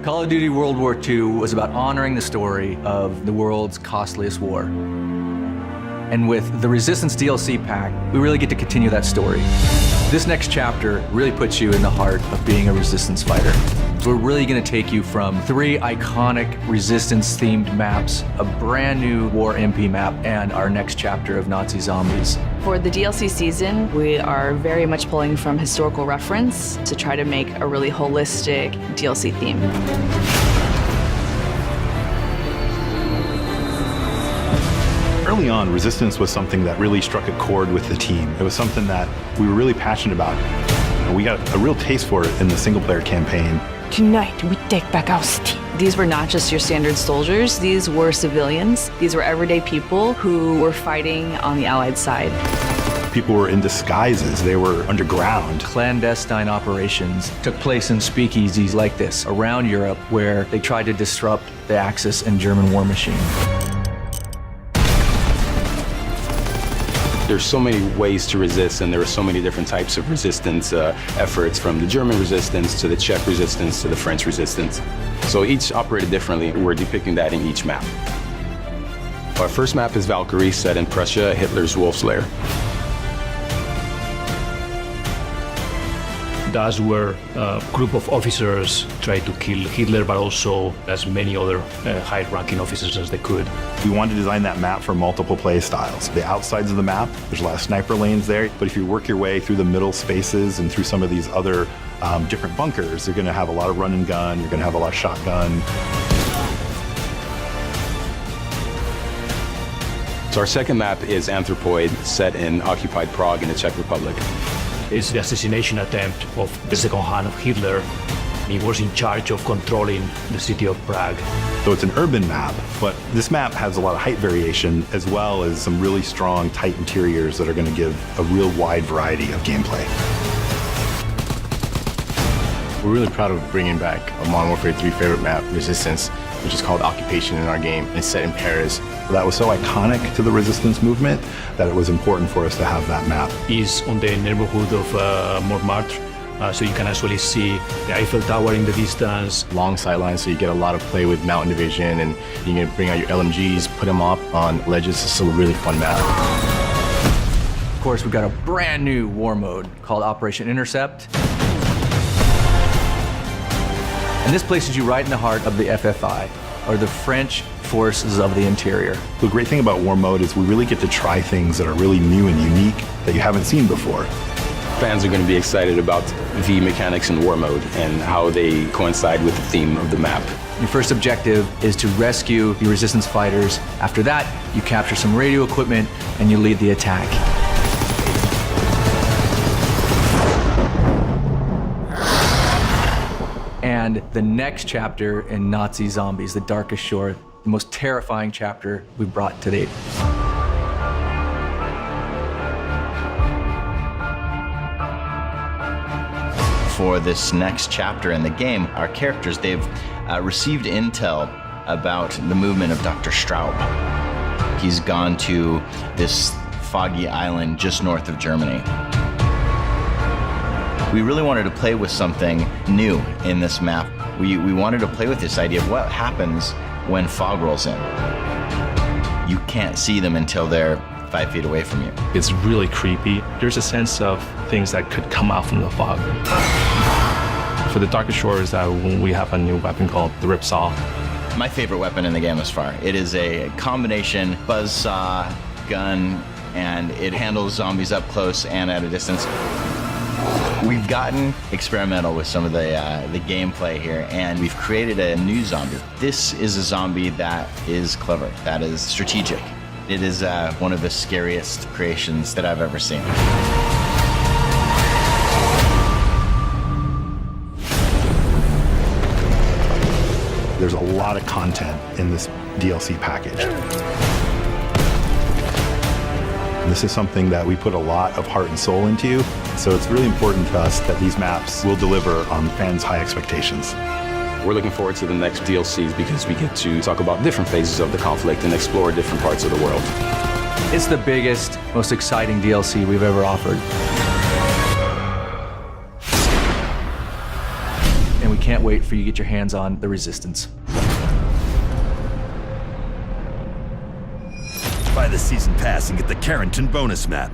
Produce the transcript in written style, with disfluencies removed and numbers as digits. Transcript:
Call of Duty World War II was about honoring the story of the world's costliest war. And with the Resistance DLC pack, we really get to continue that story. This next chapter really puts you in the heart of being a Resistance fighter. We're really gonna take you from 3 iconic Resistance-themed maps, a brand new War MP map, and our next chapter of Nazi zombies. For the DLC season, we are very much pulling from historical reference to try to make a really holistic DLC theme. Early on, Resistance was something that really struck a chord with the team. It was something that we were really passionate about. We got a real taste for it in the single-player campaign. Tonight, we take back our city. These were not just your standard soldiers, these were civilians. These were everyday people who were fighting on the Allied side. People were in disguises, they were underground. Clandestine operations took place in speakeasies like this around Europe where they tried to disrupt the Axis and German war machine. There's so many ways to resist, and there are so many different types of resistance efforts, from the German resistance to the Czech resistance to the French resistance. So each operated differently. We're depicting that in each map. Our first map is Valkyrie, set in Prussia, Hitler's Wolf's Lair. That's where a group of officers tried to kill Hitler, but also as many other high-ranking officers as they could. We wanted to design that map for multiple play styles. The outsides of the map, there's a lot of sniper lanes there, but if you work your way through the middle spaces and through some of these other different bunkers, you're gonna have a lot of run and gun, you're gonna have a lot of shotgun. So our second map is Anthropoid, set in occupied Prague in the Czech Republic. It's the assassination attempt of the second hand of Hitler. He was in charge of controlling the city of Prague. So it's an urban map, but this map has a lot of height variation as well as some really strong, tight interiors that are going to give a real wide variety of gameplay. We're really proud of bringing back a Modern Warfare 3 favorite map, Resistance, which is called Occupation in our game. It's set in Paris. That was so iconic to the Resistance movement that it was important for us to have that map. It's on the neighborhood of Montmartre, so you can actually see the Eiffel Tower in the distance. Long sightlines, so you get a lot of play with mountain division, and you can bring out your LMGs, put them up on ledges. It's a really fun map. Of course, we've got a brand new war mode called Operation Intercept. And this places you right in the heart of the FFI, or the French Forces of the Interior. The great thing about War Mode is we really get to try things that are really new and unique that you haven't seen before. Fans are going to be excited about the mechanics in War Mode and how they coincide with the theme of the map. Your first objective is to rescue your Resistance fighters. After that, you capture some radio equipment and you lead the attack. And the next chapter in Nazi Zombies, The Darkest Shore, the most terrifying chapter we've brought to date. For this next chapter in the game, our characters, they've received intel about the movement of Dr. Straub. He's gone to this foggy island just north of Germany. We really wanted to play with something new in this map. We wanted to play with this idea of what happens when fog rolls in. You can't see them until they're 5 feet away from you. It's really creepy. There's a sense of things that could come out from the fog. For the Darkest Shore is that we have a new weapon called the Ripsaw. My favorite weapon in the game thus far. It is a combination buzzsaw, gun, and it handles zombies up close and at a distance. We've gotten experimental with some of the gameplay here, and we've created a new zombie. This is a zombie that is clever, that is strategic. It is one of the scariest creations that I've ever seen. There's a lot of content in this DLC package. And this is something that we put a lot of heart and soul into, so it's really important to us that these maps will deliver on fans' high expectations. We're looking forward to the next DLCs because we get to talk about different phases of the conflict and explore different parts of the world. It's the biggest, most exciting DLC we've ever offered. and we can't wait for you to get your hands on the Resistance. Buy the season pass and get the Carrington bonus map.